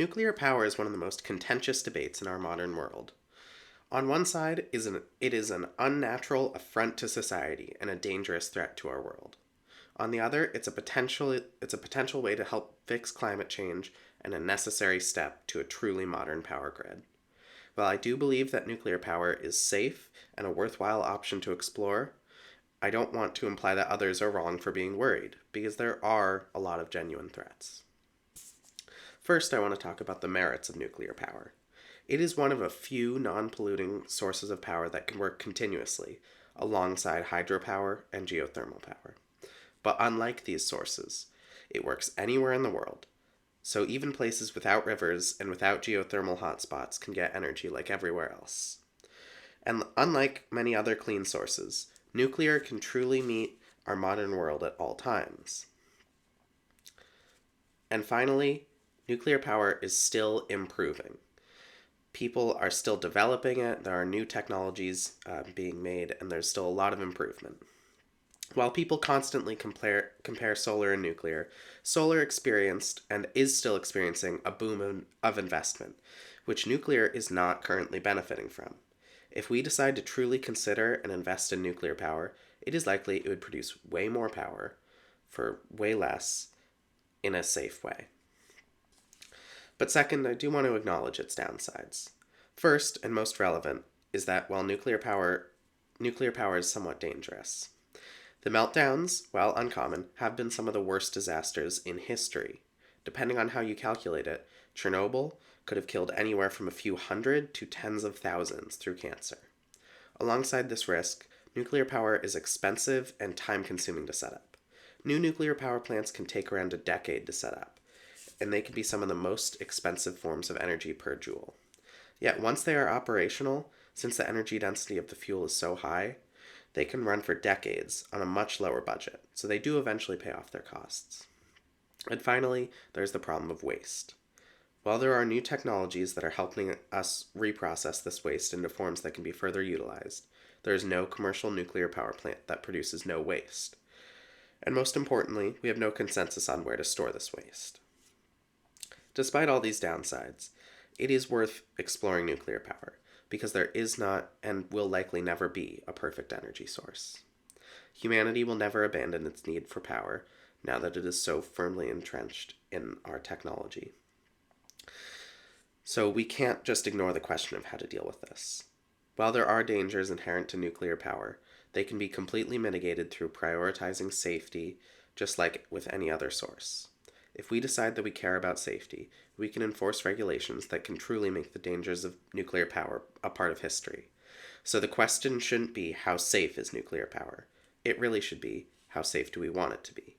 Nuclear power is one of the most contentious debates in our modern world. On one side, it is an unnatural affront to society and a dangerous threat to our world. On the other, it's a potential way to help fix climate change and a necessary step to a truly modern power grid. While I do believe that nuclear power is safe and a worthwhile option to explore, I don't want to imply that others are wrong for being worried, because there are a lot of genuine threats. First, I want to talk about the merits of nuclear power. It is one of a few non-polluting sources of power that can work continuously, alongside hydropower and geothermal power. But unlike these sources, it works anywhere in the world, so even places without rivers and without geothermal hotspots can get energy like everywhere else. And unlike many other clean sources, nuclear can truly meet our modern world at all times. And finally, nuclear power is still improving. People are still developing it, there are new technologies being made, and there's still a lot of improvement. While people constantly compare solar and nuclear, solar experienced and is still experiencing a boom of investment, which nuclear is not currently benefiting from. If we decide to truly consider and invest in nuclear power, it is likely it would produce way more power for way less in a safe way. But second, I do want to acknowledge its downsides. First, and most relevant, is that while nuclear power is somewhat dangerous. The meltdowns, while uncommon, have been some of the worst disasters in history. Depending on how you calculate it, Chernobyl could have killed anywhere from a few hundred to tens of thousands through cancer. Alongside this risk, nuclear power is expensive and time-consuming to set up. New nuclear power plants can take around a decade to set up, and they can be some of the most expensive forms of energy per joule. Yet once they are operational, since the energy density of the fuel is so high, they can run for decades on a much lower budget, so they do eventually pay off their costs. And finally, there's the problem of waste. While there are new technologies that are helping us reprocess this waste into forms that can be further utilized, there is no commercial nuclear power plant that produces no waste. And most importantly, we have no consensus on where to store this waste. Despite all these downsides, it is worth exploring nuclear power, because there is not and will likely never be a perfect energy source. Humanity will never abandon its need for power now that it is so firmly entrenched in our technology. So we can't just ignore the question of how to deal with this. While there are dangers inherent to nuclear power, they can be completely mitigated through prioritizing safety, just like with any other source. If we decide that we care about safety, we can enforce regulations that can truly make the dangers of nuclear power a part of history. So the question shouldn't be how safe is nuclear power. It really should be how safe do we want it to be.